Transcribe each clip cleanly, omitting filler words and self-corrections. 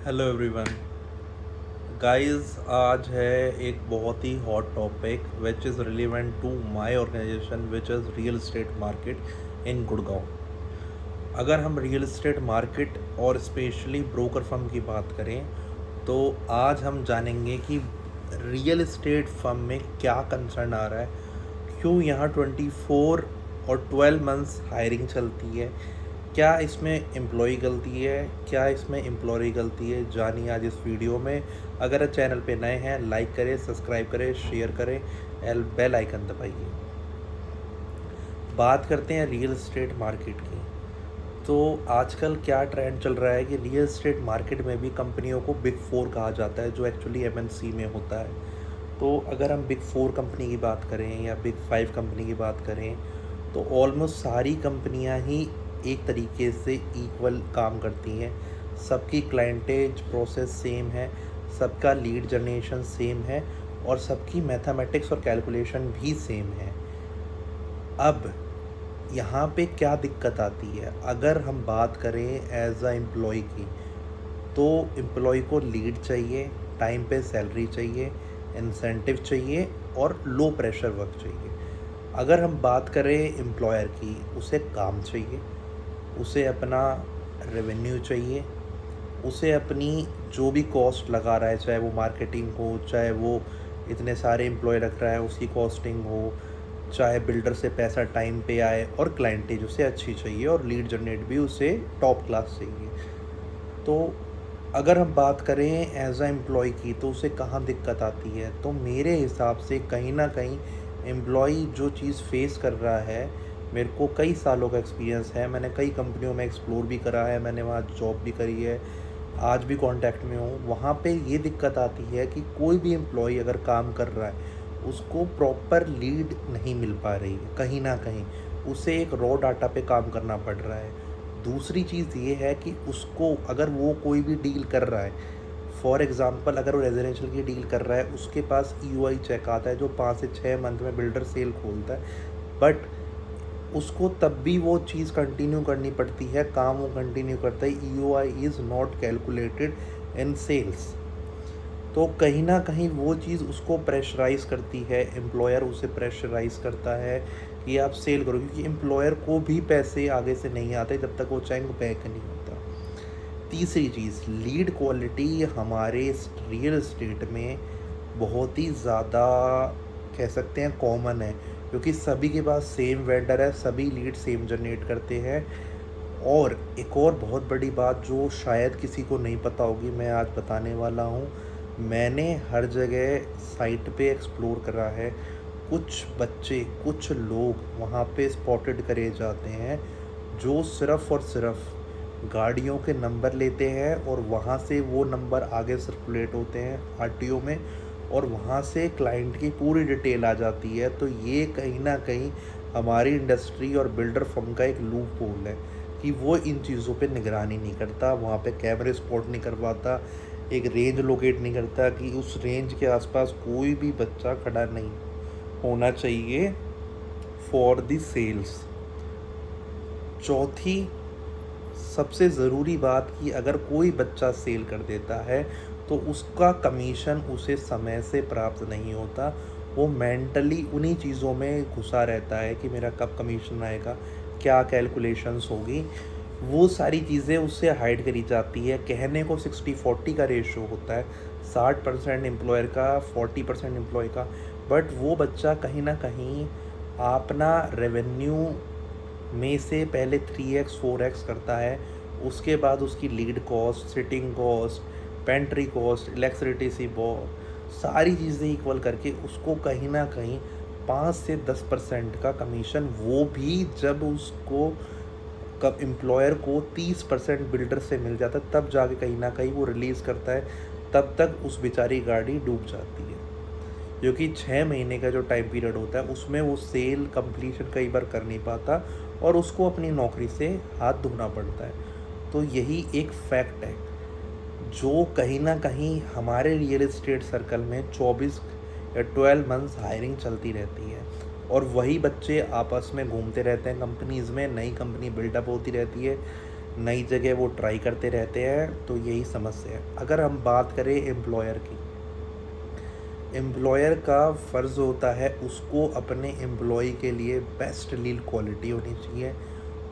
Hello everyone guys. आज है एक बहुत ही hot topic which is relevant to my organisation which is real estate market in Gurgaon. अगर हम रियल एस्टेट मार्केट और स्पेशली ब्रोकर फर्म की बात करें तो आज हम जानेंगे कि रियल एस्टेट फर्म में क्या कंसर्न आ रहा है, क्यों यहाँ 24 और 12 मंथ्स हायरिंग चलती है, क्या इसमें एम्प्लॉय गलती है, क्या इसमें एम्प्लॉय गलती है। जानिए आज इस वीडियो में। अगर चैनल पे नए हैं लाइक करें, सब्सक्राइब करें, शेयर करें, बेल आइकन दबाइए। बात करते हैं रियल एस्टेट मार्केट की। तो आजकल क्या ट्रेंड चल रहा है कि रियल एस्टेट मार्केट में भी कंपनियों को बिग फोर कहा जाता है, जो एक्चुअली एमएनसी में होता है। तो अगर हम बिग फोर कंपनी की बात करें या बिग फाइव कंपनी की बात करें तो ऑलमोस्ट सारी कंपनियां ही एक तरीके से इक्वल काम करती हैं। सबकी क्लाइंटेज प्रोसेस सेम है, सबका लीड जनरेशन सेम है और सबकी मैथमेटिक्स और कैलकुलेशन भी सेम है। अब यहाँ पे क्या दिक्कत आती है, अगर हम बात करें एज अ एम्प्लॉय की, तो एम्प्लॉय को लीड चाहिए, टाइम पे सैलरी चाहिए, इंसेंटिव चाहिए और लो प्रेशर वर्क चाहिए। अगर हम बात करें एम्प्लॉयर की, उसे काम चाहिए, उसे अपना रेवेन्यू चाहिए, उसे अपनी जो भी कॉस्ट लगा रहा है, चाहे वो मार्केटिंग हो, चाहे वो इतने सारे एम्प्लॉय रख रहा है उसकी कॉस्टिंग हो, चाहे बिल्डर से पैसा टाइम पे आए, और क्लाइंटेज उसे अच्छी चाहिए और लीड जनरेट भी उसे टॉप क्लास चाहिए। तो अगर हम बात करें एज अ एम्प्लॉय की तो उसे कहाँ दिक्कत आती है, तो मेरे हिसाब से कहीं ना कहीं एम्प्लॉय जो चीज़ फेस कर रहा है, मेरे को कई सालों का एक्सपीरियंस है, मैंने कई कंपनियों में एक्सप्लोर भी करा है, मैंने वहाँ जॉब भी करी है, आज भी कांटेक्ट में हूँ। वहाँ पे ये दिक्कत आती है कि कोई भी एम्प्लॉय अगर काम कर रहा है उसको प्रॉपर लीड नहीं मिल पा रही है, कहीं ना कहीं उसे एक रॉ डाटा पे काम करना पड़ रहा है। दूसरी चीज़ ये है कि उसको अगर वो कोई भी डील कर रहा है, फॉर एग्ज़ाम्पल अगर वो रेजिडेंशियल की डील कर रहा है, उसके पास ईओआई चेक आता है जो 5 से 6 मंथ में बिल्डर सेल खोलता है, बट उसको तब भी वो चीज़ कंटिन्यू करनी पड़ती है, काम वो कंटिन्यू करता है, EOI is not calculated in sales. तो कहीं ना कहीं वो चीज़ उसको प्रेशराइज़ करती है, एम्प्लॉयर उसे प्रेशराइज़ करता है कि आप सेल करो, क्योंकि एम्प्लॉयर को भी पैसे आगे से नहीं आते जब तक वो चेक बैक नहीं होता। तीसरी चीज़, लीड क्वालिटी हमारे रियल एस्टेट में बहुत ही ज़्यादा कह सकते हैं कॉमन है, क्योंकि सभी के पास सेम वेंडर है, सभी लीड सेम जनरेट करते हैं। और एक और बहुत बड़ी बात जो शायद किसी को नहीं पता होगी, मैं आज बताने वाला हूँ। मैंने हर जगह साइट पे एक्सप्लोर करा है, कुछ बच्चे, कुछ लोग वहाँ पे स्पॉटेड करे जाते हैं जो सिर्फ़ और सिर्फ गाड़ियों के नंबर लेते हैं और वहाँ से वो नंबर आगे सर्कुलेट होते हैं आरटीओ में, और वहाँ से क्लाइंट की पूरी डिटेल आ जाती है। तो ये कहीं ना कहीं हमारी इंडस्ट्री और बिल्डर फर्म का एक लूप होल है कि वो इन चीज़ों पे निगरानी नहीं करता, वहाँ पे कैमरे स्पॉट नहीं करवाता, एक रेंज लोकेट नहीं करता कि उस रेंज के आसपास कोई भी बच्चा खड़ा नहीं होना चाहिए फॉर द सेल्स। चौथी सबसे ज़रूरी बात कि अगर कोई बच्चा सेल कर देता है तो उसका कमीशन उसे समय से प्राप्त नहीं होता। वो मेंटली उन्हीं चीज़ों में घुसा रहता है कि मेरा कब कमीशन आएगा, क्या कैलकुलेशंस होगी, वो सारी चीज़ें उससे हाइड करी जाती है। कहने को 60-40 का रेशो होता है, 60% एम्प्लॉयर का, 40% एम्प्लॉय का, बट वो बच्चा कहीं ना कहीं अपना रेवेन्यू में से पहले 3x 4x करता है, उसके बाद उसकी lead cost, sitting cost, pantry cost, electricity सारी चीज़ें इक्वल करके उसको कहीं ना कहीं 5 से 10% का कमीशन, वो भी जब उसको कब एम्प्लॉयर को 30% बिल्डर से मिल जाता है तब जाके कहीं ना कहीं वो रिलीज़ करता है, तब तक उस बेचारी गाड़ी डूब जाती है। क्योंकि 6 महीने का जो टाइम पीरियड होता है उसमें वो सेल कंप्लीशन कई बार कर नहीं पाता और उसको अपनी नौकरी से हाथ धोना पड़ता है। तो यही एक फैक्ट है जो कहीं ना कहीं हमारे रियल एस्टेट सर्कल में 24 या 12 मंथ्स हायरिंग चलती रहती है, और वही बच्चे आपस में घूमते रहते हैं कंपनीज़ में, नई कंपनी बिल्डअप होती रहती है, नई जगह वो ट्राई करते रहते हैं, तो यही समस्या है। अगर हम बात करें एम्प्लॉयर की, एम्प्लॉयर का फ़र्ज़ होता है उसको अपने एम्प्लॉई के लिए बेस्ट लीड क्वालिटी होनी चाहिए,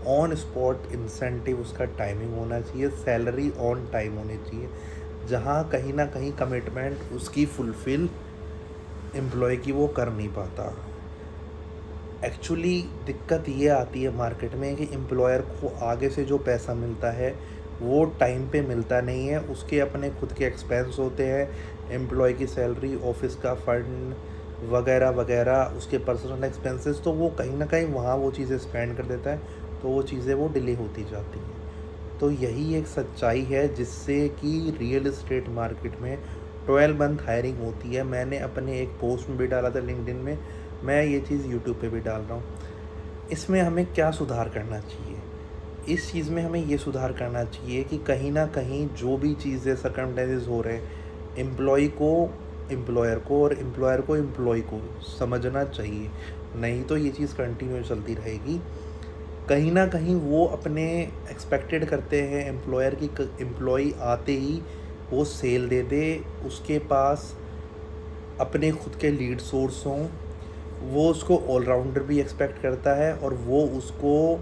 ऑन स्पॉट इंसेंटिव उसका टाइमिंग होना चाहिए, सैलरी ऑन टाइम होनी चाहिए, जहाँ कहीं ना कहीं कमिटमेंट उसकी फुलफ़िल एम्प्लॉय की वो कर नहीं पाता। एक्चुअली दिक्कत ये आती है मार्केट में कि एम्प्लॉयर को आगे से जो पैसा मिलता है वो टाइम पे मिलता नहीं है, उसके अपने खुद के एक्सपेंस होते हैं, एम्प्लॉय की सैलरी, ऑफिस का फ़ंड वगैरह वगैरह, उसके पर्सनल एक्सपेंसेस, तो वो कहीं ना कहीं वहाँ वो चीज़ें स्पेंड कर देता है, तो वो चीज़ें वो डिले होती जाती हैं। तो यही एक सच्चाई है जिससे कि रियल एस्टेट मार्केट में 12 मंथ हायरिंग होती है। मैंने अपने एक पोस्ट में भी डाला था लिंक्डइन में, मैं ये चीज़ यूट्यूब पे भी डाल रहा हूँ। इसमें हमें क्या सुधार करना चाहिए? इस चीज़ में हमें ये सुधार करना चाहिए कि कहीं न कहीं जो भी चीज़ें सर्कमस्टेंसेस हो रहे हैं, एम्प्लॉयी को एम्प्लॉयर को और एम्प्लॉयर को एम्प्लॉयी को समझना चाहिए, नहीं तो ये चीज़ कंटिन्यू चलती रहेगी। कहीं न कहीं वो अपने एक्सपेक्टेड करते हैं एम्प्लॉयर की एम्प्लॉयी आते ही वो सेल दे दे, उसके पास अपने खुद के लीड सोर्स हों, वो उसको ऑलराउंडर भी एक्सपेक्ट करता है और वो उसको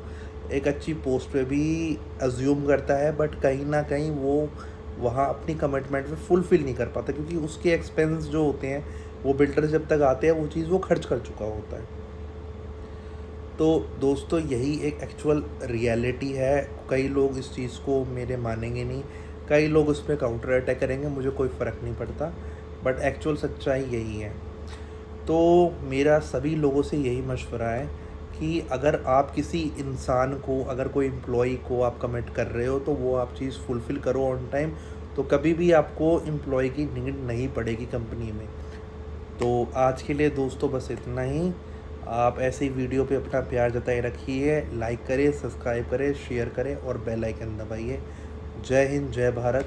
एक अच्छी पोस्ट पे भी अज्यूम करता है, बट कहीं ना कहीं वो वहाँ अपनी कमिटमेंट में फुलफ़िल नहीं कर पाता, क्योंकि उसके एक्सपेंस जो होते हैं वो बिल्डर जब तक आते हैं वो चीज़ वो खर्च कर चुका होता है। तो दोस्तों यही एक एक्चुअल रियलिटी है। कई लोग इस चीज़ को मेरे मानेंगे नहीं, कई लोग उस पर काउंटर अटैक करेंगे, मुझे कोई फ़र्क नहीं पड़ता, बट एक्चुअल सच्चाई यही है। तो मेरा सभी लोगों से यही मशवरा है कि अगर आप किसी इंसान को, अगर कोई एम्प्लॉई को आप कमिट कर रहे हो, तो वो आप चीज़ फुलफ़िल करो ऑन टाइम, तो कभी भी आपको एम्प्लॉई की नीड नहीं पड़ेगी कंपनी में। तो आज के लिए दोस्तों बस इतना ही। आप ऐसे ही वीडियो पे अपना प्यार जताए रखिए, लाइक करें, सब्सक्राइब करें, शेयर करें और बेल आइकन दबाइए। जय हिंद, जय भारत।